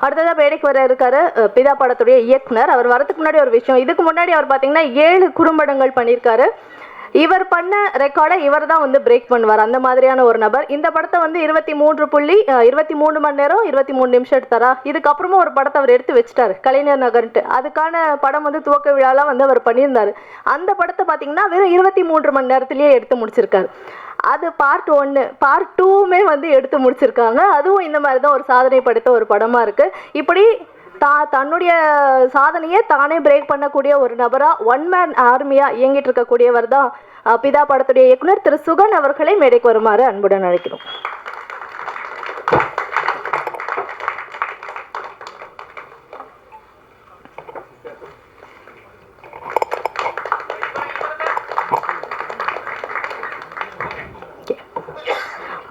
அடுத்ததாக மேடைக்கு வர இருக்காரு பிதா படத்துடைய இயக்குனர். அவர் வரதுக்கு முன்னாடி ஒரு விஷயம், இதுக்கு முன்னாடி அவர் பார்த்தீங்கன்னா 7 குறும்படங்கள் பண்ணியிருக்காரு. இவர் பண்ண ரெக்கார்டை இவர் தான் வந்து பிரேக் பண்ணுவார், அந்த மாதிரியான ஒரு நபர். இந்த படத்தை வந்து 23 மணி நேரம் 23 நிமிஷம் எடுத்தாரா. இதுக்கப்புறமா ஒரு படத்தை அவர் எடுத்து வச்சுட்டாரு, கலைஞர் நகர்ன்ட்டு. அதுக்கான படம் வந்து துவக்க விழாலாம் வந்து அவர் பண்ணியிருந்தார். அந்த படத்தை பார்த்தீங்கன்னா வெறும் 23 மணி நேரத்திலேயே எடுத்து முடிச்சிருக்காரு. அது பார்ட் 1. பார்ட் 2மே வந்து எடுத்து முடிச்சிருக்காங்க. அதுவும் இந்த மாதிரி தான் ஒரு சாதனை படைத்த ஒரு படமாக இருக்குது. இப்படி தன்னுடைய சாதனையை தானே பிரேக் பண்ணக்கூடிய ஒரு நபராக, ஒன் மேன் ஆர்மியாக இயங்கிட்டு இருக்கக்கூடியவர் தான் பிதா படத்துடைய இயக்குனர் திரு சுகன் அவர்களை மேடைக்கு வருமாறு அன்புடன் அழைக்கிறோம்.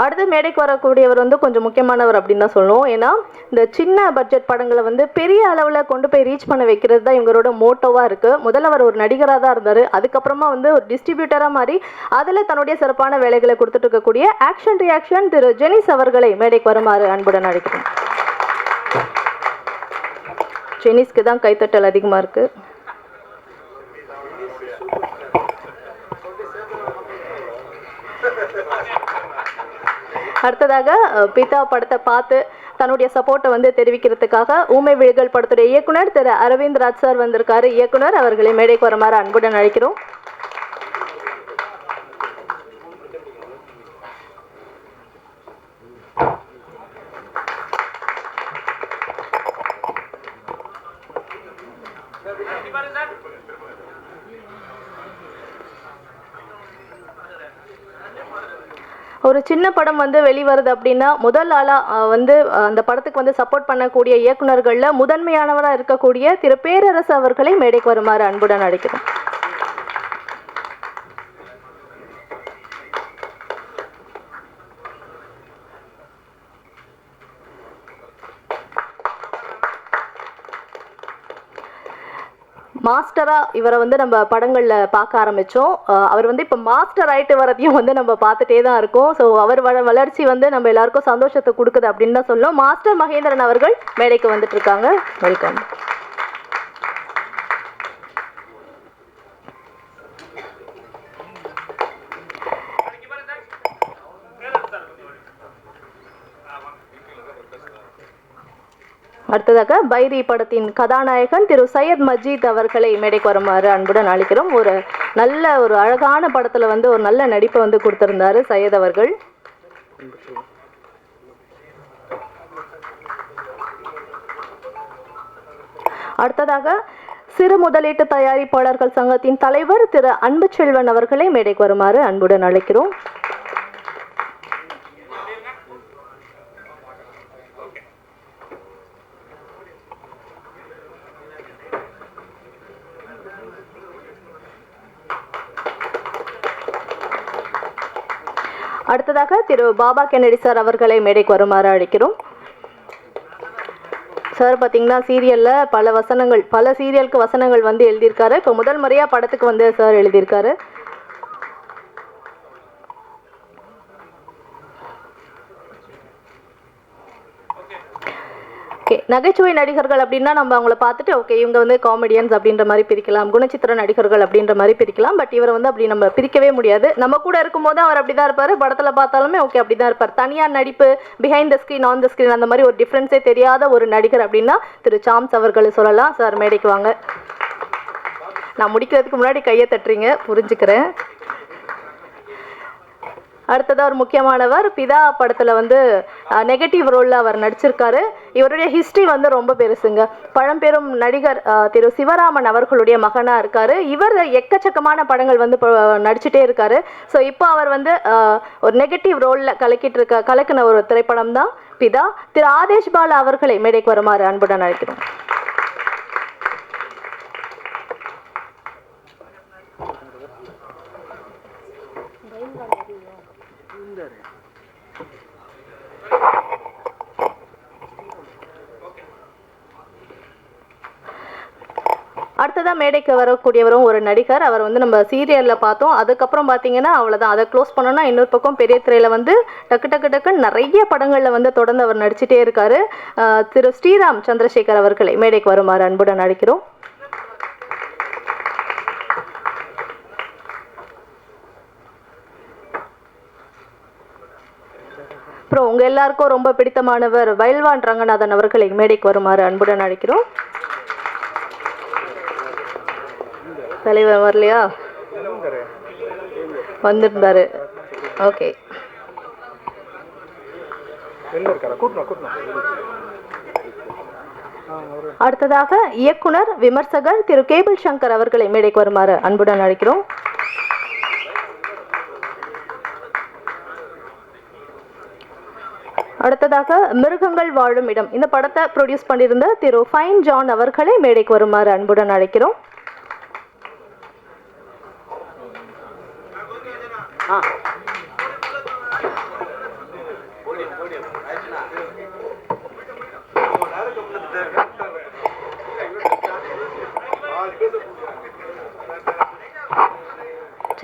அடுத்து மேடைக்கு வரக்கூடியவர் வந்து கொஞ்சம் முக்கியமானவர் அப்படின்னு தான் சொல்லுவோம். ஏன்னா இந்த சின்ன பட்ஜெட் படங்களை வந்து பெரிய அளவில் கொண்டு போய் ரீச் பண்ண வைக்கிறது தான் இவங்களோட மோட்டோவாக இருக்குது. முதல்ல அவர் ஒரு நடிகராக தான் இருந்தார். அதுக்கப்புறமா வந்து ஒரு டிஸ்ட்ரிபியூட்டராக மாறி அதில் தன்னுடைய சிறப்பான வேலைகளை கொடுத்துட்டு இருக்கக்கூடிய ஆக்ஷன் ரியாக்ஷன் திரு ஜெனிஸ் அவர்களை மேடைக்கு வருமாறு அன்புடன் அழைக்கிறோம். ஜெனிஸ்க்கு தான் கைத்தட்டல் அதிகமாக இருக்குது. அடுத்ததாக பிதா படத்தை பார்த்து தன்னுடைய சப்போர்ட்டை வந்து தெரிவிக்கிறதுக்காக ஊமை விழிகள் படத்துடைய இயக்குனர் திரு அரவிந்த் ராஜ் சார் வந்திருக்காரு. இயக்குனர் அவர்களை மேடைக்கு வருமாறு அன்புடன் அழைக்கிறோம். ஒரு சின்ன படம் வந்து வெளிவருது அப்படின்னா முதல் ஆளாக வந்து அந்த படத்துக்கு வந்து சப்போர்ட் பண்ணக்கூடிய இயக்குநர்களில் முதன்மையானவராக இருக்கக்கூடிய திரு பேரரசு அவர்களை மேடைக்கு வருமாறு அன்புடன் அழைக்கிறோம். மாஸ்டராக இவரை வந்து நம்ம படங்களில் பார்க்க ஆரம்பித்தோம். அவர் வந்து இப்போ மாஸ்டர் ஆகிட்டு வரதையும் வந்து நம்ம பார்த்துட்டே தான் இருக்கோம். ஸோ அவர் வளர்ச்சி வந்து நம்ம எல்லாருக்கும் சந்தோஷத்தை கொடுக்குது அப்படின்னு தான் சொல்லணும். மாஸ்டர் மகேந்திரன் அவர்கள் மேடைக்கு வந்துட்டு இருக்காங்க. வெல்கம். அடுத்ததாக பைரி படத்தின் கதாநாயகன் திரு சையத் மஜீத் அவர்களை மேடைக்கு வருமாறு அன்புடன் அழைக்கிறோம். ஒரு அழகான படத்தில் வந்து ஒரு நல்ல நடிப்பை வந்து கொடுத்திருந்தாரு சையத் அவர்கள். அடுத்ததாக சிறு முதலீட்டு தயாரிப்பாளர்கள் சங்கத்தின் தலைவர் திரு அன்பு செல்வன் அவர்களை மேடைக்கு வருமாறு அன்புடன் அழைக்கிறோம். அடுத்ததாக திரு பாபா கென்னடி சார் அவர்களை மேடைக்கு வருமாறு அழைக்கிறோம். சார் பார்த்தீங்கன்னா சீரியலில் பல சீரியலுக்கு வசனங்கள் வந்து எழுதியிருக்காரு. இப்போ முதல் முறையாக படத்துக்கு வந்து சார் எழுதியிருக்காரு. நகைச்சுவை நடிகர்கள் அப்படின்னா நம்ம அவங்கள பார்த்துட்டு ஓகே இவங்க வந்து காமெடியன்ஸ் அப்படின்ற மாதிரி பிரிக்கலாம், குணச்சித்திர நடிகர்கள் அப்படின்ற மாதிரி பிரிக்கலாம். பட் இவரை வந்து அப்படி நம்ம பிரிக்கவே முடியாது. நம்ம கூட இருக்கும்போது அவர் அப்படி தான் இருப்பார், படத்தில் பார்த்தாலுமே ஓகே அப்படி தான் இருப்பார். தனியார் நடிப்பு, behind the screen, on the screen, அந்த மாதிரி ஒரு டிஃப்ரென்ஸே தெரியாத ஒரு நடிகர் அப்படின்னா திரு சாம்ஸ் அவர்களை சொல்லலாம். சார் மேடைக்கு வாங்க. நான் முடிக்கிறதுக்கு முன்னாடி கையை தட்டுறீங்க, புரிஞ்சுக்கிறேன். அடுத்ததாக ஒரு முக்கியமானவர், பிதா படத்தில் வந்து நெகட்டிவ் ரோலில் அவர் நடிச்சிருக்காரு. இவருடைய ஹிஸ்ட்ரி வந்து ரொம்ப பெருசுங்க. பழம்பெரும் நடிகர் திரு சிவராமன் அவர்களுடைய மகனாக இருக்கார். இவர் எக்கச்சக்கமான படங்கள் வந்து நடிச்சுட்டே இருக்காரு. ஸோ இப்போ அவர் வந்து ஒரு நெகட்டிவ் ரோலில் கலக்கின ஒரு திரைப்படம் தான் பிதா. திரு ஆதேஷ் பாலா அவர்களை மேடைக்கு வருமாறு அன்புடன் அழைக்கிறோம். அடுத்ததாக மேடைக்கு வரக்கூடியவரும் ஒரு நடிகர். அவர் வந்து நம்ம சீரியலில் பார்த்தோம். அதுக்கப்புறம் பார்த்தீங்கன்னா அவ்வளோதான், அதை க்ளோஸ் பண்ணோன்னா இன்னொரு பக்கம் பெரிய திரையில் வந்து டக்குன்னு நிறைய படங்களில் வந்து தொடர்ந்து அவர் நடிச்சிட்டே இருக்காரு. திரு ஸ்ரீராம் சந்திரசேகர் அவர்களை மேடைக்கு வருமாறு அன்புடன் அழைக்கிறோம். அப்புறம் உங்கள் எல்லாருக்கும் ரொம்ப பிடித்தமானவர் வயல்வான் ரங்கநாதன் அவர்களை மேடைக்கு வருமாறு அன்புடன் அழைக்கிறோம். தலைவர் வரலையா? வந்திருந்தாரு. ஓகே. அடுத்ததாக இயக்குனர் விமர்சகர் திரு கேபிள் சங்கர் அவர்களை மேடைக்கு வருமாறு அன்புடன் அழைக்கிறோம். அடுத்ததாக மிருகங்கள் வாழும் இடம், இந்த படத்தை ப்ரொடியூஸ் பண்ணியிருந்த திரு ஃபைன் ஜான் அவர்களை மேடைக்கு வருமாறு அன்புடன் அழைக்கிறோம்.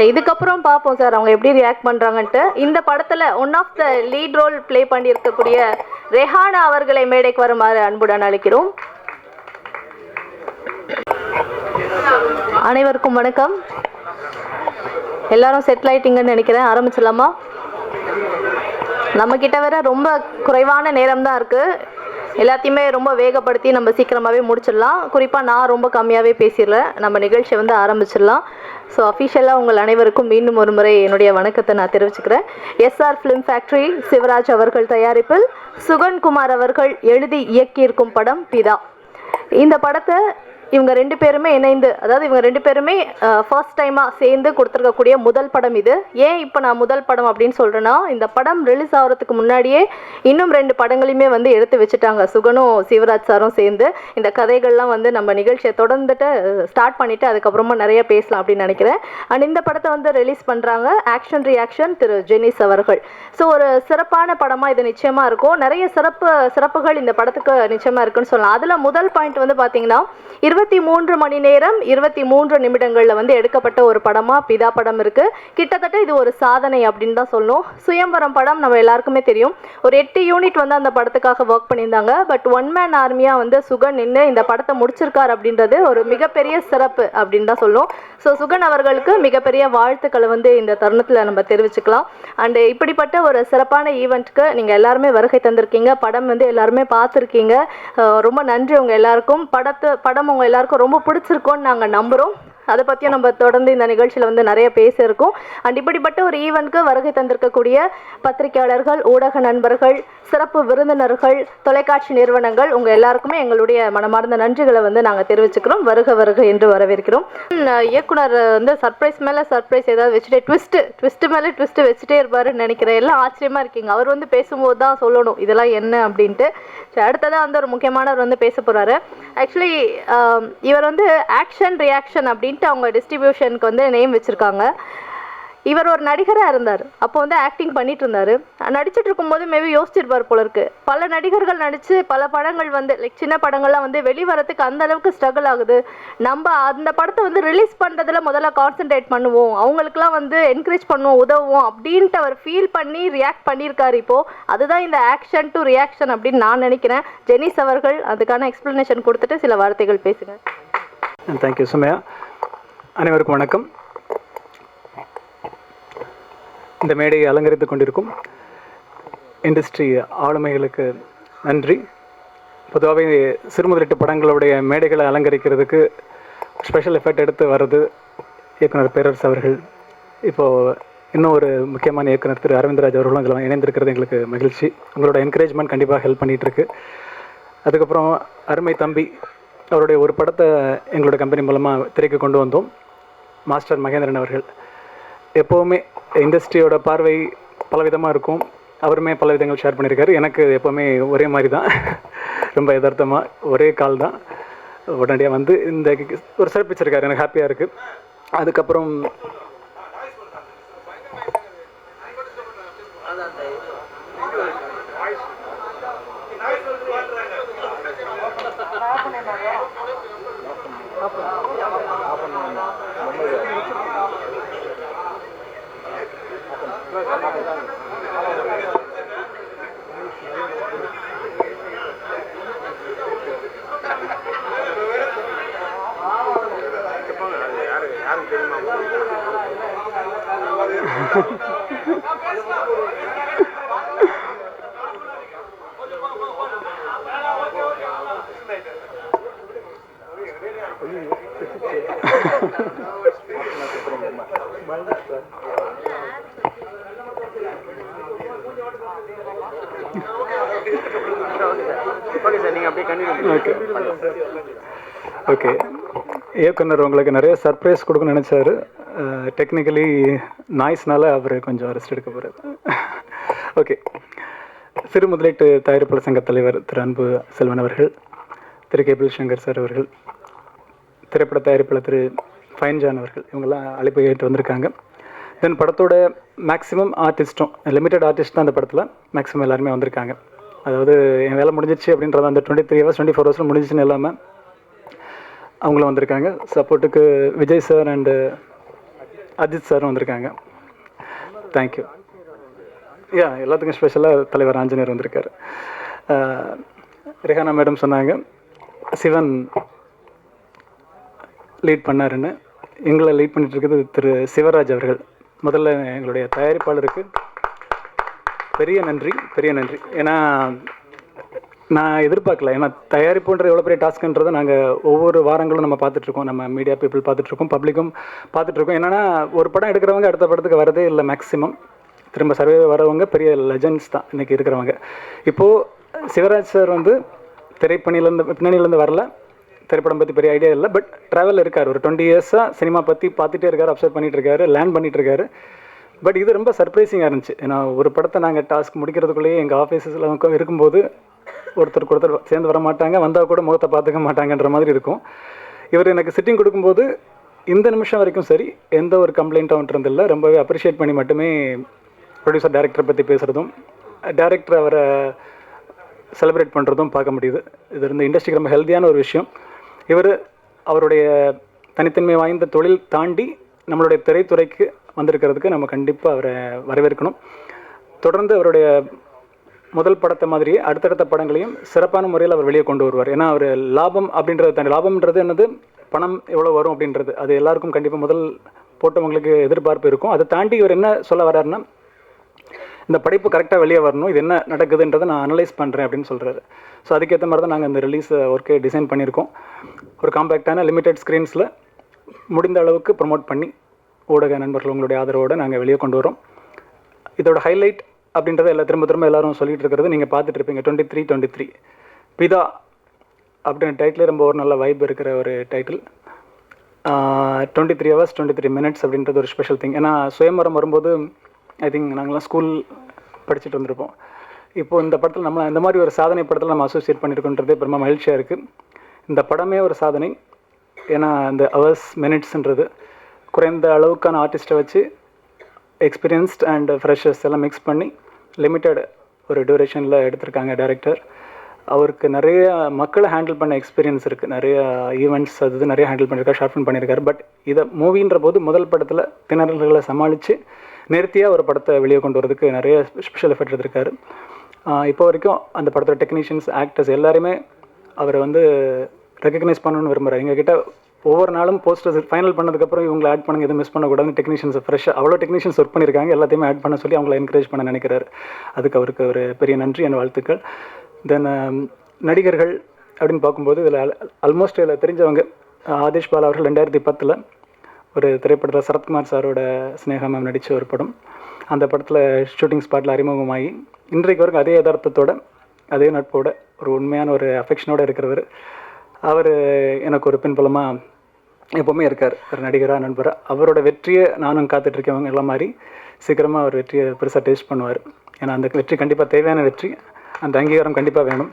இதுக்கப்புறம் பார்ப்போம் சார் அவங்க எப்படி ரியாக்ட் பண்ணுறாங்கன்ட்டு. இந்த படத்தில் one of the lead role play பண்ணியிருக்கக்கூடிய ரெஹானா அவர்களை மேடைக்கு வருமாறு அன்புடன் அழைக்கிறோம். அனைவருக்கும் வணக்கம். எல்லாரும் செட்டில் ஆயிட்டீங்கன்னு நினைக்கிறேன். ஆரம்பிச்சிடலாமா? நம்மக்கிட்ட வேற ரொம்ப குறைவான நேரம் தான் இருக்குது. எல்லாத்தையுமே ரொம்ப வேகப்படுத்தி நம்ம சீக்கிரமாகவே முடிச்சிடலாம். குறிப்பாக நான் ரொம்ப கம்மியாகவே பேசிடல. நம்ம நிகழ்ச்சியை வந்து ஆரம்பிச்சிடலாம். ஸோ அஃபிஷியலாக உங்கள் அனைவருக்கும் மீண்டும் ஒரு முறை என்னுடைய வணக்கத்தை நான் தெரிவிச்சுக்கிறேன். எஸ்ஆர் ஃபிலிம் ஃபேக்ட்ரி சிவராஜ் அவர்கள் தயாரிப்பில் சுகன்குமார் அவர்கள் எழுதி இயக்கியிருக்கும் படம் பிதா. இந்த படத்தை இவங்க ரெண்டு பேருமே இணைந்து, அதாவது இவங்க ரெண்டு பேருமே ஃபர்ஸ்ட் டைமாக சேர்ந்து கொடுத்துருக்கக்கூடிய முதல் படம் இது. ஏன் இப்போ நான் முதல் படம் அப்படின்னு சொல்கிறேன்னா, இந்த படம் ரிலீஸ் ஆகிறதுக்கு முன்னாடியே இன்னும் 2 படங்களையுமே வந்து எடுத்து வச்சுட்டாங்க சிவனும் சிவராஜ் சாரும் சேர்ந்து. இந்த கதைகள்லாம் வந்து நம்ம நிகழ்ச்சியை தொடர்ந்துட்டு ஸ்டார்ட் பண்ணிவிட்டு அதுக்கப்புறமா நிறைய பேசலாம் அப்படின்னு நினைக்கிறேன். அண்ட் இந்த படத்தை வந்து ரிலீஸ் பண்ணுறாங்க ஆக்ஷன் ரியாக்ஷன் திரு ஜெனிஸ் அவர்கள். ஸோ ஒரு சிறப்பான படமாக இது நிச்சயமாக இருக்கும். நிறைய சிறப்புகள் இந்த படத்துக்கு நிச்சயமாக இருக்குன்னு சொல்லலாம். அதில் முதல் பாயிண்ட் வந்து பார்த்தீங்கன்னா 23 மணி நேரம் 23 நிமிடங்களில் வந்து எடுக்கப்பட்ட ஒரு படமாக பிதா படம் இருக்குது. கிட்டத்தட்ட இது ஒரு சாதனை அப்படின்னு தான் சொல்லணும். சுயம்பரம் படம் நம்ம எல்லாருக்குமே தெரியும். ஒரு 8 யூனிட் வந்து அந்த படத்துக்காக ஒர்க் பண்ணியிருந்தாங்க. பட் ஒன் மேன் ஆர்மியாக வந்து சுகன் நின்று இந்த படத்தை முடிச்சிருக்கார் அப்படின்றது ஒரு மிகப்பெரிய சிறப்பு அப்படின்னு தான் சொல்லணும். ஸோ சுகன் அவர்களுக்கு மிகப்பெரிய வாழ்த்துக்களை வந்து இந்த தருணத்தில் நம்ம தெரிவிச்சுக்கலாம். அண்டு இப்படிப்பட்ட ஒரு சிறப்பான ஈவெண்ட்டுக்கு நீங்கள் எல்லாருமே வருகை தந்திருக்கீங்க. படம் வந்து எல்லாருமே பார்த்துருக்கீங்க. ரொம்ப நன்றி உங்கள் எல்லாருக்கும். படம் உங்கள் எல்லாருக்கும் ரொம்ப பிடிச்சிருக்கோன்னு நாங்கள் நம்புகிறோம். அதை பற்றியும் நம்ம தொடர்ந்து இந்த நிகழ்ச்சியில் வந்து நிறைய பேசியிருக்கோம். அண்ட் இப்படிப்பட்ட ஒரு ஈவெண்ட்க்கு வருகை தந்திருக்கக்கூடிய பத்திரிகையாளர்கள், ஊடக நண்பர்கள், சிறப்பு விருந்தினர்கள், தொலைக்காட்சி நிறுவனங்கள் உங்கள் எல்லாருக்குமே எங்களுடைய மனமார்ந்த நன்றிகளை வந்து நாங்கள் தெரிவிச்சுக்கிறோம். வருக வருக என்று வரவேற்கிறோம். இயக்குனர் வந்து சர்ப்ரைஸ் மேலே சர்ப்ரைஸ் ஏதாவது வச்சுட்டே ட்விஸ்ட் மேலே ட்விஸ்ட் வச்சுட்டே இருப்பாருன்னு நினைக்கிறேன். எல்லாம் ஆச்சரியமாக இருக்கீங்க. அவர் வந்து பேசும்போது தான் சொல்லணும் இதெல்லாம் என்ன அப்படின்ட்டு. அடுத்ததாக வந்து ஒரு முக்கியமானவர் வந்து பேச போகிறாரு. ஆக்சுவலி இவர் வந்து ஆக்ஷன் ரியாக்ஷன் அப்படின்ட்டு அவங்க டிஸ்ட்ரிபியூஷனுக்கு வந்து நேம் வச்சுருக்காங்க. இவர் ஒரு நடிகராக இருந்தார். அப்போ வந்து ஆக்டிங் பண்ணிட்டு இருந்தார். நடிச்சுட்டு இருக்கும்போது மேபி யோசிச்சிருப்பார் போல இருக்கு. பல நடிகர்கள் நடித்து பல படங்கள் வந்து சின்ன படங்கள்லாம் வந்து வெளிவரத்துக்கு அந்த அளவுக்கு ஸ்ட்ரகிள் ஆகுது. நம்ம அந்த படத்தை வந்து ரிலீஸ் பண்ணுறதுல முதல்ல கான்சென்ட்ரேட் பண்ணுவோம், அவங்களுக்குலாம் வந்து என்கரேஜ் பண்ணுவோம், உதவுவோம் அப்படின்ட்டு அவர் ஃபீல் பண்ணி ரியாக்ட் பண்ணியிருக்காரு. இப்போது அதுதான் இந்த ஆக்ஷன் டு ரியாக்ஷன் அப்படின்னு நான் நினைக்கிறேன். ஜெனிஸ் அவர்கள் அதுக்கான எக்ஸ்ப்ளனேஷன் கொடுத்துட்டு சில வார்த்தைகள் பேசுங்க. தேங்க்யூ சுமையா. அனைவருக்கும் வணக்கம். இந்த மேடையை அலங்கரித்து கொண்டிருக்கும் இண்டஸ்ட்ரி ஆளுமைகளுக்கு நன்றி. பொதுவாகவே சிறுமுதலீட்டு படங்களுடைய மேடைகளை அலங்கரிக்கிறதுக்கு ஸ்பெஷல் எஃபர்ட் எடுத்து வர்றது இயக்குனர் பேரரசு அவர்கள். இப்போது இன்னும் ஒரு முக்கியமான இயக்குனர் திரு அரவிந்தராஜ் அவர்களும் இதில் இணைந்திருக்கிறது எங்களுக்கு மகிழ்ச்சி. உங்களோட என்கரேஜ்மெண்ட் கண்டிப்பாக ஹெல்ப் பண்ணிகிட்ருக்கு. அதுக்கப்புறம் அருமை தம்பி அவருடைய ஒரு படத்தை எங்களோட கம்பெனி மூலமாக திரைக்கு கொண்டு வந்தோம். மாஸ்டர் மகேந்திரன் அவர்கள். எப்போவுமே இண்டஸ்ட்ரியோட பார்வை பலவிதமாக இருக்கும். அவருமே பல விதங்கள் ஷேர் பண்ணியிருக்காரு. எனக்கு எப்போவுமே ஒரே மாதிரி தான், ரொம்ப யதார்த்தமாக ஒரே கால் தான். உடனடியாக வந்து இந்த ஒரு சிறப்பிச்சிருக்காரு. எனக்கு ஹாப்பியாக இருக்குது. அதுக்கப்புறம் ஓகே, இயக்குனர் உங்களுக்கு நிறைய சர்ப்ரைஸ் கொடுக்கணும்னு நினச்சாரு. டெக்னிக்கலி நாய்ஸ்னால அவர் கொஞ்சம் ரெஸ்ட் எடுக்க போகிறார். ஓகே, சிறு முதலீட்டு தயாரிப்பாளர் சங்க தலைவர் திரு அன்பு செல்வன் அவர்கள், திரு கேபிள் சங்கர் சார் அவர்கள், திரைப்பட தயாரிப்பாளர் திரு ஃபைன்ஜான் அவர்கள், இவங்கெல்லாம் அழைப்பு ஏற்று வந்திருக்காங்க. தென் படத்தோட மேக்ஸிமம் ஆர்டிஸ்ட்டும், லிமிட்டட் ஆர்டிஸ்ட் தான் அந்த படத்தில் மேக்ஸிமம் எல்லாருமே வந்திருக்காங்க. அதாவது என் வேலை முடிஞ்சிச்சு அப்படின்றத அந்த 23 hours 24 hours முடிஞ்சிச்சுன்னு இல்லாமல் அவங்களும் வந்திருக்காங்க. சப்போர்ட்டுக்கு விஜய் சார் அண்டு அஜித் சாரும் வந்திருக்காங்க. தேங்க்யூ. எல்லாத்துக்கும் ஸ்பெஷலாக தலைவர் ஆஞ்சநேயர் வந்திருக்காரு. ரெஹானா மேடம் சொன்னாங்க சிவன் லீட் பண்ணாருன்னு. எங்களை லீட் பண்ணிட்டு இருக்கிறது திரு சிவராஜ் அவர்கள். முதல்ல எங்களுடைய தயாரிப்பாளருக்கு பெரிய நன்றி. ஏன்னா நான் எதிர்பார்க்கல. ஏன்னா தயாரிப்புன்ற எவ்வளோ பெரிய டாஸ்க்குன்றதை நாங்கள் ஒவ்வொரு வாரங்களும் நம்ம பார்த்துட்ருக்கோம். நம்ம மீடியா பீப்புள் பார்த்துட்ருக்கோம், பப்ளிக்கும் பார்த்துட்ருக்கோம். என்னென்னா ஒரு படம் எடுக்கிறவங்க அடுத்த படத்துக்கு வரதே இல்லை. மேக்ஸிமம் திரும்ப சர்வே வரவங்க பெரிய லெஜண்ட்ஸ் தான் இன்றைக்கி இருக்கிறவங்க. இப்போது சிவராஜ் சார் வந்து பின்னணியிலேருந்து வரல, திரைப்படம் பற்றி பெரிய ஐடியா இல்லை, பட் ட்ராவலில் இருக்கார். ஒரு 20 years சினிமா பற்றி பார்த்துட்டே இருக்கார், அப்சர்வ் பண்ணிகிட்டு இருக்காரு, லேர்ன் பண்ணிகிட்டு இருக்காரு. பட் இது ரொம்ப சர்ப்ரைசிங்காக இருந்துச்சு. ஏன்னா ஒரு படத்தை நாங்கள் டாஸ்க் முடிக்கிறதுக்குள்ளேயே எங்கள் ஆஃபீஸில் இருக்கும்போது ஒருத்தர் சேர்ந்து வர மாட்டாங்க, வந்தால் கூட முகத்தை பார்த்துக்க மாட்டாங்கன்ற மாதிரி இருக்கும். இவர் எனக்கு சிட்டிங் கொடுக்கும்போது இந்த நிமிஷம் வரைக்கும் சரி எந்த ஒரு கம்ப்ளைண்ட்டும் இருந்தில்லை. ரொம்பவே அப்ரிஷியேட் பண்ணி மட்டுமே ப்ரொடியூசர் டைரக்டரை பற்றி பேசுகிறதும், டைரக்டர் அவரை செலிப்ரேட் பண்ணுறதும் பார்க்க முடியுது. இது இருந்த இண்டஸ்ட்ரிக்கு ரொம்ப ஹெல்த்தியான ஒரு விஷயம். இவர் அவருடைய தனித்தன்மை வாய்ந்த தொழில் தாண்டி நம்மளுடைய திரைத்துறைக்கு வந்திருக்கிறதுக்கு நம்ம கண்டிப்பாக அவரை வரவேற்கணும். தொடர்ந்து அவருடைய முதல் படத்தை மாதிரியே அடுத்தடுத்த படங்களையும் சிறப்பான முறையில் அவர் வெளியே கொண்டு வருவார். ஏன்னா அவர் லாபம் அப்படின்றத தாண்டி, லாபம்ன்றது என்னது, பணம் எவ்வளோ வரும் அப்படின்றது அது எல்லாருக்கும் கண்டிப்பாக முதல் போட்டவங்களுக்கு எதிர்பார்ப்பு இருக்கும். அதை தாண்டி இவர் என்ன சொல்ல வர்றாருன்னா, இந்த படைப்பு கரெக்டாக வெளியே வரணும், இது என்ன நடக்குதுன்றதை நான் அனலைஸ் பண்ணுறேன் அப்படின்னு சொல்கிறாரு. ஸோ அதுக்கேற்ற மாதிரி தான் நாங்கள் இந்த ரிலீஸ் ஒர்க்கே டிசைன் பண்ணியிருக்கோம். ஒரு காம்பேக்டான லிமிடெட் ஸ்க்ரீன்ஸில் முடிந்த அளவுக்கு ப்ரொமோட் பண்ணி ஊடக நண்பர்கள் உங்களுடைய ஆதரவோடு நாங்கள் வெளியே கொண்டு வரோம். இதோட ஹைலைட் அப்படின்றத திரும்ப எல்லோரும் சொல்லிகிட்டு இருக்கிறது நீங்கள் பார்த்துட்டு இருப்பீங்க. 23 பிதா அப்படின்ற டைட்டில் ரொம்ப ஒரு நல்ல வைப் இருக்கிற ஒரு டைட்டில். 23 hours 23 minutes அப்படின்றது ஒரு ஸ்பெஷல் திங். ஏன்னா சுயமரம் வரும்போது ஐ திங்க் நாங்களாம் ஸ்கூல் படிச்சுட்டு வந்திருப்போம். இப்போது இந்த படத்தில் நம்ம இந்த மாதிரி ஒரு சாதனை படத்தில் நம்ம அசோசியேட் பண்ணியிருக்கோன்றதே ரொம்ப மகிழ்ச்சியாக இருக்குது. இந்த படமே ஒரு சாதனை. ஏன்னா இந்த ஹவர்ஸ் மினிட்ஸ்ன்றது குறைந்த அளவுக்கான ஆர்டிஸ்ட்டை வச்சு எக்ஸ்பீரியன்ஸ்ட் அண்ட் ஃப்ரெஷர்ஸ் எல்லாம் மிக்ஸ் பண்ணி லிமிட்டட் ஒரு டியூரேஷனில் எடுத்திருக்காங்க டைரக்டர். அவருக்கு நிறைய மக்களை ஹேண்டில் பண்ண எக்ஸ்பீரியன்ஸ் இருக்குது, நிறைய ஈவெண்ட்ஸ் அது நிறைய ஹேண்டில் பண்ணியிருக்காரு, ஷார்ட் ஃபிலிம் பண்ணியிருக்காரு. பட் இதை மூவின்ற போது முதல் படத்தில் திணறல்களை சமாளித்து நேர்த்தியாக ஒரு படத்தை வெளியே கொண்டு வரதுக்கு நிறைய ஸ்பெஷல் எஃபர்ட் எடுத்திருக்காரு. இப்போ வரைக்கும் அந்த படத்தோட டெக்னீஷியன்ஸ், ஆக்டர்ஸ் எல்லாருமே அவரை வந்து ரெக்கக்னைஸ் பண்ணணும்னு விரும்புகிறார். எங்ககிட்ட ஒவ்வொரு நாளும் போஸ்டர்ஸ் ஃபைனல் பண்ணதுக்கப்புறம் இவங்களை ஆட் பண்ணுங்க, எதுவும் மிஸ் பண்ணக்கூடாதுன்னு டெக்னீஷியன்ஸ் ஃப்ரெஷ்ஷாக அவ்வளோ டெக்னீஷியன்ஸ் ஒர்க் பண்ணியிருக்காங்க. எல்லாத்தையுமே ஆட் பண்ண சொல்லி அவங்கள என்கரேஜ் பண்ண நினைக்கிறாரு. அதுக்கு அவருக்கு ஒரு பெரிய நன்றி, என் வாழ்த்துக்கள். தென் நடிகர்கள் அப்படின்னு பார்க்கும்போது இதில் ஆல்மோஸ்ட் இதில் தெரிஞ்சவங்க ஆதேஷ் பாலா அவர்கள் 2010 ஒரு திரைப்படத்தில் சரத்குமார் சாரோட ஸ்னேகா மேம் நடித்த ஒரு படம். அந்த படத்தில் ஷூட்டிங் ஸ்பாட்டில் அறிமுகமாகி இன்றைக்கு வரைக்கும் அதே யதார்த்தத்தோட அதே நட்போட ஒரு உண்மையான ஒரு அஃபெக்ஷனோடு இருக்கிறவர். அவர் எனக்கு ஒரு பின்புலமாக எப்போவுமே இருக்கார், ஒரு நடிகராக, நண்பராக. அவரோட வெற்றியை நானும் காத்துட்ருக்கவங்க எல்லாம் மாதிரி சீக்கிரமாக அவர் வெற்றியை பெருசாக டேஸ்ட் பண்ணுவார். ஏன்னா அந்த வெற்றி கண்டிப்பாக தேவையான வெற்றி, அந்த அங்கீகாரம் கண்டிப்பாக வேணும்.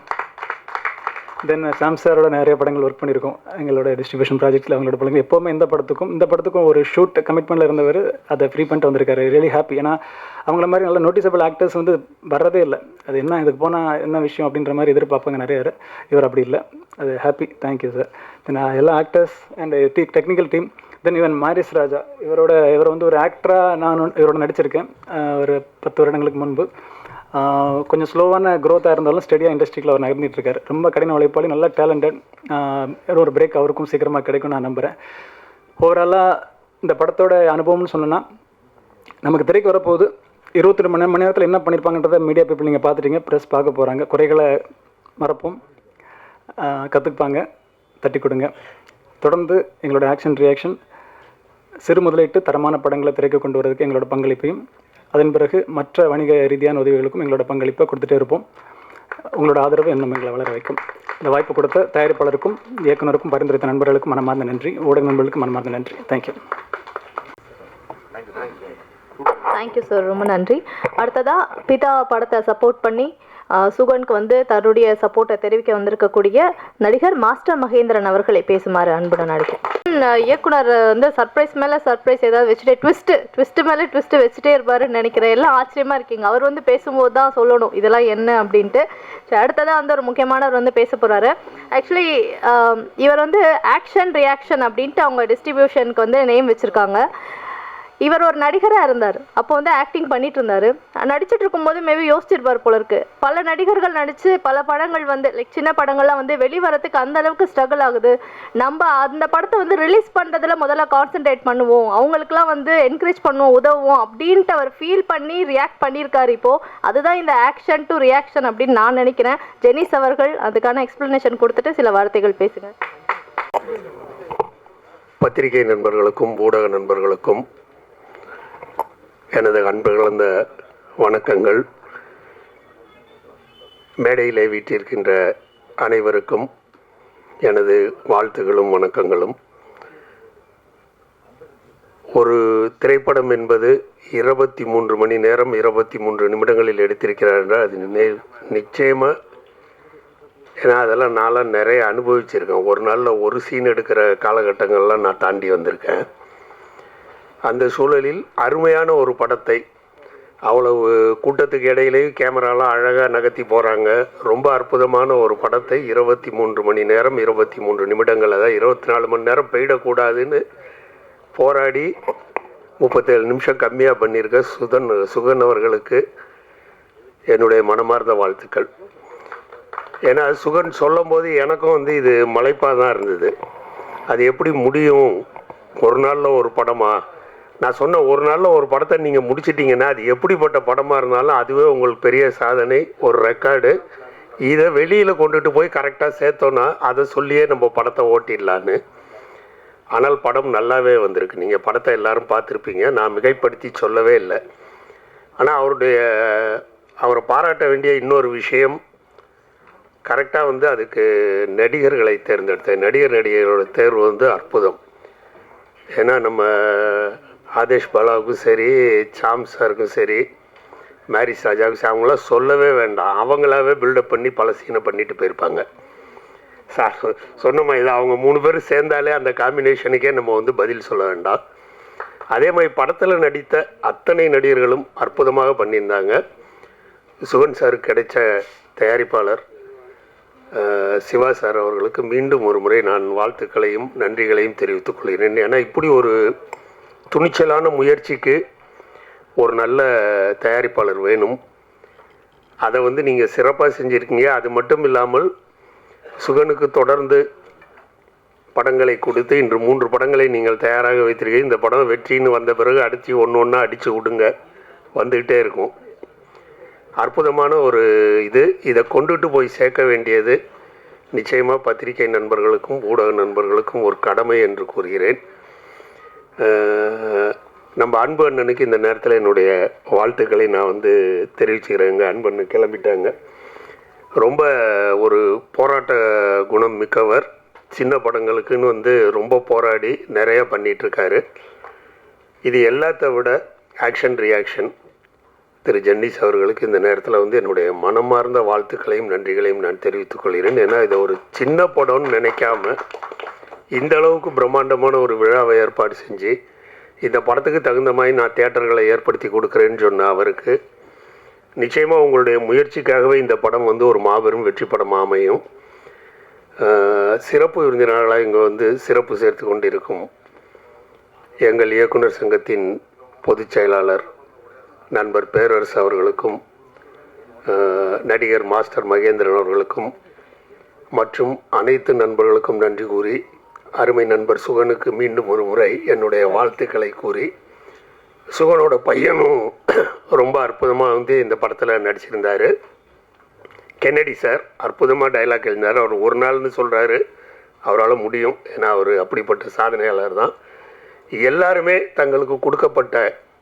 தென் சாம் சாரோட நிறைய படங்கள் ஒர்க் பண்ணியிருக்கோம். எங்களோட டிஸ்ட்ரிபியூஷன் ப்ராஜெக்ட்டில் அவங்களோட படங்கள் எப்போவுமே இந்த படத்துக்கும் ஒரு ஷூட் கமிட்மெண்ட்டில் இருந்தவர் அதை ஃப்ரீ பண்ணிட்டு வந்திருக்காரு. Really happy. ஏன்னா அவங்கள மாதிரி நல்ல நோட்டிசபிள் ஆக்டர்ஸ் வந்து வர்றதே இல்லை. அது என்ன இதுக்கு போனால் என்ன விஷயம் அப்படின்ற மாதிரி எதிர்பார்ப்பாங்க நிறைய பேர். இவர் அப்படி இல்லை. அது ஹாப்பி. Thank you sir. தென் எல்லா actors and technical team. Then even Maris Raja, இவர் வந்து ஒரு ஆக்டராக நான் இவரோட நடிச்சிருக்கேன் ஒரு 10 வருடங்களுக்கு முன்பு. கொஞ்சம் ஸ்லோவான க்ரோத்தாக இருந்தாலும் ஸ்டடியாக இண்டஸ்ட்ரியில் அவர் நகர்ந்துட்டுருக்காரு. ரொம்ப கடின உழைப்பாளி, நல்லா டேலண்டட். ஒரு பிரேக் அவருக்கும் சீக்கிரமாக கிடைக்கும் நான் நம்புகிறேன். ஓவராலாக இந்த படத்தோட அனுபவம்னு சொன்னோன்னா, நமக்கு திரைக்கு வரப்போகுது. 22 மணி நேரத்தில் என்ன பண்ணியிருப்பாங்கன்றதை மீடியா பீப்புள் நீங்கள் பார்த்துட்டீங்க, ப்ரெஸ் பார்க்க போகிறாங்க. குறைகளை மறப்போம், கற்றுப்பாங்க, தட்டி கொடுங்க. தொடர்ந்து எங்களோட ஆக்ஷன் ரியாக்ஷன் சிறு முதலீட்டு தரமான படங்களை திரைக்கு கொண்டு வரதுக்கு எங்களோட பங்களிப்பையும், அதன் பிறகு மற்ற வணிக ரீதியான உதவிகளுக்கும் எங்களோட பங்களிப்பை கொடுத்துட்டே இருப்போம். உங்களோட ஆதரவு இன்னும் எங்களை வளர வைக்கும். இந்த வாய்ப்பு கொடுத்த தயாரிப்பாளருக்கும் இயக்குனருக்கும் பரிந்துரைத்த நண்பர்களுக்கும் மனமார்ந்த நன்றி. ஊடக நண்பர்களுக்கு மனமார்ந்த நன்றி. தேங்க்யூ. தேங்க்யூ சார், ரொம்ப நன்றி. அடுத்ததாக பிதா படத்தை சப்போர்ட் பண்ணி சுகனுக்கு வந்து தன்னுடைய சப்போர்ட்டை தெரிவிக்க வந்திருக்கக்கூடிய நடிகர் மாஸ்டர் மகேந்திரன் அவர்களை பேசுமாறு அன்புடன் அழைக்கிறேன். இயக்குனர் வந்து சர்ப்ரைஸ் மேலே சர்ப்ரைஸ் ஏதாவது வச்சுட்டே ட்விஸ்ட்டு மேலே ட்விஸ்ட்டு வச்சுட்டே இருப்பாருன்னு நினைக்கிறேன். எல்லாம் ஆச்சரியமாக இருக்கீங்க. அவர் வந்து பேசும்போது தான் சொல்லணும் இதெல்லாம் என்ன அப்படின்ட்டு. சரி, அடுத்ததாக வந்து ஒரு முக்கியமானவர் வந்து பேச போகிறாரு. ஆக்சுவலி இவர் வந்து ஆக்ஷன் ரியாக்ஷன் அப்படின்ட்டு அவங்க டிஸ்ட்ரிபியூஷனுக்கு வந்து நேம் வச்சுருக்காங்க. இவர் ஒரு நடிகராக இருந்தார். அப்போ வந்து ஆக்டிங் பண்ணிட்டு இருந்தார். நடிச்சிட்டு இருக்கும்போது மேபி யோசிச்சிருப்பார் போல இருக்கு. பல நடிகர்கள் நடித்து பல படங்கள் வந்து சின்ன படங்கள்லாம் வந்து வெளிவரத்துக்கு அந்த அளவுக்கு ஸ்ட்ரகிள் ஆகுது. நம்ம அந்த படத்தை வந்து ரிலீஸ் பண்ணுறதுல முதல்ல கான்சென்ட்ரேட் பண்ணுவோம், அவங்களுக்குலாம் வந்து என்கரேஜ் பண்ணுவோம், உதவுவோம் அப்படின்ட்டு அவர் ஃபீல் பண்ணி ரியாக்ட் பண்ணியிருக்காரு. இப்போது அதுதான் இந்த ஆக்ஷன் டு ரியாக்ஷன் அப்படின்னு நான் நினைக்கிறேன். ஜெனிஸ் அவர்கள் அதுக்கான எக்ஸ்பிளனேஷன் கொடுத்துட்டு சில வார்த்தைகள் பேசுங்க. பத்திரிகை நண்பர்களுக்கும் ஊடக நண்பர்களுக்கும் எனது அன்பு கலந்த வணக்கங்கள். மேடையிலே வீற்றிருக்கின்ற அனைவருக்கும் எனது வாழ்த்துகளும் வணக்கங்களும். ஒரு திரைப்படம் என்பது 23 மணி நேரம் 23 நிமிடங்களில் எடுத்திருக்கிறார் என்றால் அது நிச்சயமாக, ஏன்னா அதெல்லாம் நான்லாம் நிறைய அனுபவிச்சிருக்கேன். ஒரு நாளில் ஒரு சீன் எடுக்கிற காலகட்டங்கள்லாம் நான் தாண்டி வந்திருக்கேன். அந்த சூழலில் அருமையான ஒரு படத்தை அவ்வளவு கூட்டத்துக்கு இடையிலேயும் கேமராலாம் அழகாக நகர்த்தி போகிறாங்க. ரொம்ப அற்புதமான ஒரு படத்தை 23 மணி நேரம் 23 நிமிடங்கள், அதாவது 24 மணி நேரம் போயிடக்கூடாதுன்னு போராடி 37 நிமிஷம் கம்மியாக பண்ணியிருக்க சுகன் அவர்களுக்கு என்னுடைய மனமார்ந்த வாழ்த்துக்கள். ஏன்னா சுகன் சொல்லும் போது எனக்கும் வந்து இது மலைப்பாக தான் இருந்தது. அது எப்படி முடியும், ஒரு நாளில் ஒரு படமா? நான் சொன்ன ஒரு நாளில் ஒரு படத்தை நீங்கள் முடிச்சிட்டிங்கன்னா அது எப்படிப்பட்ட படமாக இருந்தாலும் அதுவே உங்களுக்கு பெரிய சாதனை, ஒரு ரெக்கார்டு. இதை வெளியில் கொண்டுட்டு போய் கரெக்டாக சேர்த்தோன்னா அதை சொல்லியே நம்ம படத்தை ஓட்டிடலான்னு. ஆனால் படம் நல்லாவே வந்திருக்கு. நீங்கள் படத்தை எல்லோரும் பார்த்துருப்பீங்க, நான் மிகைப்படுத்தி சொல்லவே இல்லை. ஆனால் அவரை பாராட்ட வேண்டிய இன்னொரு விஷயம், கரெக்டாக வந்து அதுக்கு நடிகர்களை தேர்ந்தெடுத்த நடிகர்களோட தேர்வு வந்து அற்புதம். ஏன்னா நம்ம ஆதேஷ் பாலாவுக்கும் சரி, சாம் சாருக்கும் சரி, மேரிஸ் ராஜாவுக்கும் சரி, அவங்களாம் சொல்லவே வேண்டாம். அவங்களாவே பில்டப் பண்ணி பல சீனை பண்ணிட்டு போயிருப்பாங்க. சார் சொன்ன மாதிரி தான், அவங்க 3 பேர் சேர்ந்தாலே அந்த காம்பினேஷனுக்கே நம்ம வந்து பதில் சொல்ல வேண்டாம். அதே மாதிரி படத்தில் நடித்த அத்தனை நடிகர்களும் அற்புதமாக பண்ணியிருந்தாங்க. சுகன் சாருக்கு கிடைச்ச தயாரிப்பாளர் சிவா சார் அவர்களுக்கு மீண்டும் ஒரு முறை நான் வாழ்த்துக்களையும் நன்றிகளையும் தெரிவித்துக் கொள்கிறேன். ஏன்னா இப்படி ஒரு துணிச்சலான முயற்சிக்கு ஒரு நல்ல தயாரிப்பாளர் வேணும். அதை வந்து நீங்கள் சிறப்பாக செஞ்சுருக்கீங்க. அது மட்டும் இல்லாமல் சுகனுக்கு தொடர்ந்து படங்களை கொடுத்து இன்று 3 படங்களை நீங்கள் தயாராக வைத்திருக்கீங்க. இந்த படம் வெற்றின்னு வந்த பிறகு அடுத்து ஒன்று ஒன்றா அடித்து விடுங்க, வந்துக்கிட்டே இருக்கும். அற்புதமான ஒரு இதை கொண்டுட்டு போய் சேர்க்க வேண்டியது நிச்சயமாக பத்திரிகை நண்பர்களுக்கும் ஊடக நண்பர்களுக்கும் ஒரு கடமை என்று கூறுகிறேன். நம்ம அன்பு அண்ணனுக்கு இந்த நேரத்தில் என்னுடைய வாழ்த்துக்களை நான் வந்து தெரிவிச்சுக்கிறேன். எங்கள் அன்பு அண்ணன் கிளம்பிட்டாங்க. ரொம்ப ஒரு போராட்ட குணம் மிக்கவர். சின்ன படங்களுக்குன்னு வந்து ரொம்ப போராடி நிறையா பண்ணிகிட்ருக்காரு. இது எல்லாத்த விட ஆக்ஷன் ரியாக்ஷன் திரு ஜென்னிஸ் அவர்களுக்கு இந்த நேரத்தில் வந்து என்னுடைய மனமார்ந்த வாழ்த்துக்களையும் நன்றிகளையும் நான் தெரிவித்துக் கொள்கிறேன். ஏன்னா இதை ஒரு சின்ன படம்னு நினைக்காம இந்த அளவுக்கு பிரம்மாண்டமான ஒரு விழாவை ஏற்பாடு செஞ்சு இந்த படத்துக்கு தகுந்த மாதிரி நான் தியேட்டர்களை ஏற்படுத்தி கொடுக்குறேன்னு சொன்ன அவருக்கு நிச்சயமாக உங்களுடைய முயற்சிக்காகவே இந்த படம் வந்து ஒரு மாபெரும் வெற்றி படமாக அமையும். சிறப்பு விருந்தினர்களாக இங்கே வந்து சிறப்பு சேர்த்து கொண்டிருக்கும் எங்கள் இயக்குனர் சங்கத்தின் பொதுச் செயலாளர் நண்பர் பேரரசு அவர்களுக்கும், நடிகர் மாஸ்டர் மகேந்திரன் அவர்களுக்கும் மற்றும் அனைத்து நண்பர்களுக்கும் நன்றி கூறி, அருமை நண்பர் சுகனுக்கு மீண்டும் ஒரு முறை என்னுடைய வாழ்த்துக்களை கூறி, சுகனோட பையனும் ரொம்ப அற்புதமாக வந்து இந்த படத்தில் நடிச்சிருந்தார். கென்னடி சார் அற்புதமாக டைலாக் எழுந்தார். அவர் ஒரு நாள்னு சொல்கிறாரு, அவரால் முடியும். ஏன்னா அவர் அப்படிப்பட்ட சாதனையாளர் தான். எல்லாருமே தங்களுக்கு கொடுக்கப்பட்ட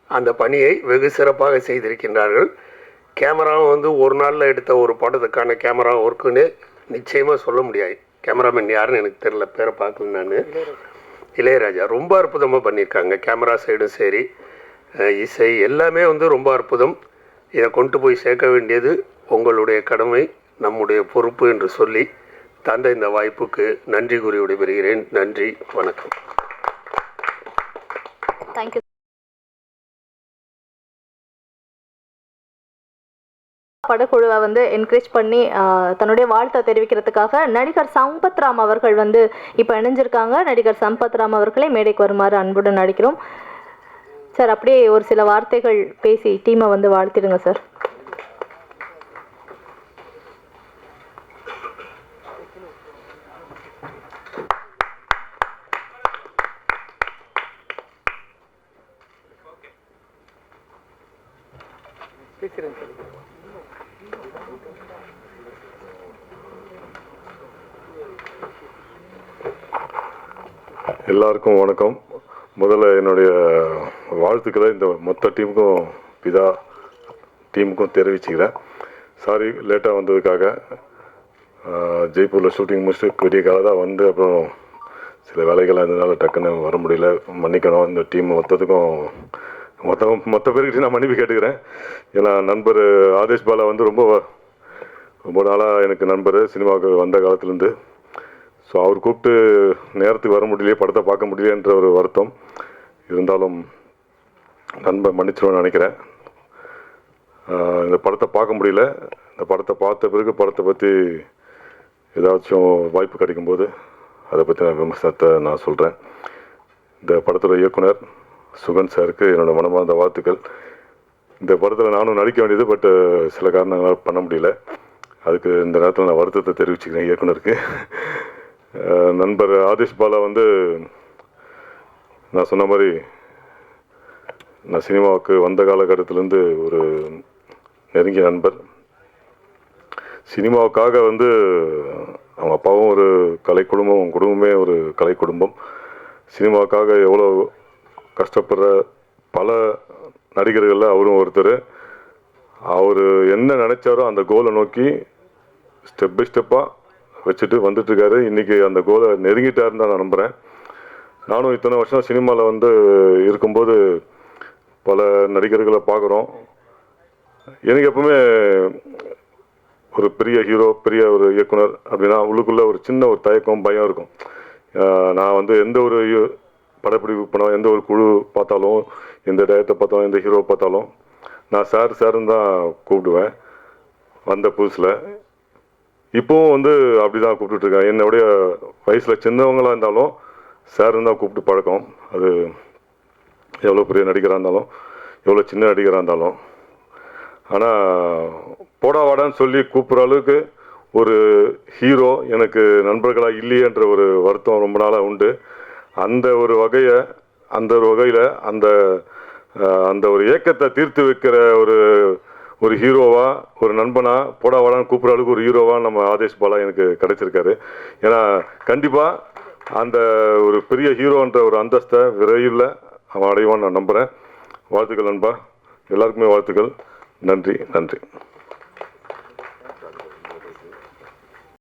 அந்த பணியை வெகு சிறப்பாக செய்திருக்கின்றார்கள். கேமராவும் ஒரு நாளில் எடுத்த ஒரு படத்துக்கான கேமரா ஒர்க்குன்னு நிச்சயமாக சொல்ல முடியாது. கேமராமேன் யாருன்னு எனக்கு தெரியல, பேரை பார்க்கல நான். இளையராஜா ரொம்ப அற்புதமாக பண்ணியிருக்காங்க. கேமரா சைடும் சரி, இசை எல்லாமே ரொம்ப அற்புதம். இதை கொண்டு போய் சேர்க்க வேண்டியது உங்களுடைய கடமை, நம்முடைய பொறுப்பு என்று சொல்லி தந்த இந்த வாய்ப்புக்கு நன்றி கூறி விடைபெறுகிறேன். நன்றி, வணக்கம். தேங்க்யூ. படக்குழுவை என்கரேஜ் பண்ணி தன்னுடைய வாழ்த்தை தெரிவிக்கிறதுக்காக நடிகர் சம்பத்ராம் அவர்கள் இப்போ இணைஞ்சிருக்காங்க. நடிகர் சம்பத்ராம் அவர்களை மேடைக்கு வருமாறு அன்புடன் நடிக்கிறோம். சார், அப்படியே ஒரு சில வார்த்தைகள் பேசி டீமை வாழ்த்திடுங்க சார். எல்லாருக்கும் வணக்கம். முதல்ல என்னுடைய வாழ்த்துக்களை இந்த மொத்த டீமுக்கும் பிதா டீமுக்கும் தெரிவிச்சுக்கிறேன். சாரி லேட்டாக வந்ததுக்காக. ஜெய்ப்பூரில் ஷூட்டிங் முடிச்சுட்டு விடிய காலை தான் அப்புறம் சில வேலைகள் இருந்ததுனால டக்குன்னு வர முடியல, மன்னிக்கணும். இந்த டீம் மொத்தம் மொத்த பேருக்கிட்ட நான் மன்னிப்பு கேட்டுக்கிறேன். ஏன்னா நண்பர் ஆதேஷ் பாலா ரொம்ப நாளாக எனக்கு நண்பர், சினிமாவுக்கு வந்த காலத்துலேருந்து. ஸோ அவர் கூப்பிட்டு நேரத்துக்கு வர முடியலையே, படத்தை பார்க்க முடியலையன்ற ஒரு வருத்தம் இருந்தாலும் நண்பர் மன்னிச்சிடுவேன்னு நினைக்கிறேன். இந்த படத்தை பார்க்க முடியல. இந்த படத்தை பார்த்த பிறகு படத்தை பற்றி ஏதாச்சும் வாய்ப்பு கிடைக்கும்போது அதை பற்றி நான் விமர்சனத்தை நான் சொல்கிறேன். இந்த படத்தோட இயக்குனர் சுகன் சாருக்கு என்னோடய மனமார்ந்த வாழ்த்துக்கள். இந்த படத்தில் நானும் நடிக்க வேண்டியது, பட் சில காரணங்களால் பண்ண முடியல. அதுக்கு இந்த நேரத்தில் நான் வருத்தத்தை தெரிவிச்சுக்கிறேன் இயக்குனருக்கு. நண்பர் ஆதேஷ் பாலா நான் சொன்ன மாதிரி நான் சினிமாவுக்கு வந்த காலகட்டத்திலேருந்து ஒரு நெருங்கிய நண்பர். சினிமாவுக்காக அவங்க அப்பாவும் ஒரு கலை குடும்பம், அவங்க குடும்பமே ஒரு கலை குடும்பம். சினிமாவுக்காக எவ்வளோ கஷ்டப்படுற பல நடிகர்களில் அவரும் ஒருத்தர். அவர் என்ன நினச்சாரோ அந்த கோலை நோக்கி ஸ்டெப் பை ஸ்டெப்பாக வச்சுட்டு வந்துட்டுருக்காரு. இன்றைக்கி அந்த கோலை நெருங்கிட்டாருன்னு தான் நான் நம்புகிறேன். நானும் இத்தனை வருஷம் சினிமாவில் இருக்கும்போது பல நடிகர்களை பார்க்குறோம். எனக்கு எப்பவுமே ஒரு பெரிய ஹீரோ, பெரிய ஒரு இயக்குனர் அப்படின்னா உள்ளுக்குள்ளே ஒரு சின்ன ஒரு தயக்கம், பயம் இருக்கும். நான் எந்த ஒரு படப்பிடிப்பு படம், எந்த ஒரு குழு பார்த்தாலும், எந்த டயத்தை பார்த்தாலும், எந்த ஹீரோ பார்த்தாலும் நான் சாருன்னு தான் கூப்பிடுவேன். வந்த புதுசில் இப்போவும் அப்படி தான் கூப்பிட்டுட்ருக்கேன். என்னுடைய வயசில் சின்னவங்களாக இருந்தாலும் சாருன்னு தான் கூப்பிட்டு பழக்கம். அது எவ்வளோ பெரிய நடிகராக இருந்தாலும், எவ்வளோ சின்ன நடிகராக இருந்தாலும். ஆனால் போடா வாடான்னு சொல்லி கூப்பிட்ற அளவுக்கு ஒரு ஹீரோ எனக்கு நண்பர்களாக இல்லையன்ற ஒரு வருத்தம் ரொம்ப நாளாக உண்டு. அந்த ஒரு வகையில் அந்த ஒரு ஏக்கத்தை தீர்த்து வைக்கிற ஒரு ஹீரோவா, ஒரு நண்பனா, போடா வாடான்னு கூப்பிட்ற அளவுக்கு ஒரு ஹீரோவா நம்ம ஆதேஷ் பாலா எனக்கு கிடைச்சிருக்காரு. ஏன்னா கண்டிப்பாக அந்த ஒரு பெரிய ஹீரோன்ற ஒரு அந்தஸ்தை விரைவில் அவன் அடைவான்னு நான் நம்புகிறேன். வாழ்த்துக்கள் நண்பா, எல்லாருக்குமே வாழ்த்துக்கள். நன்றி.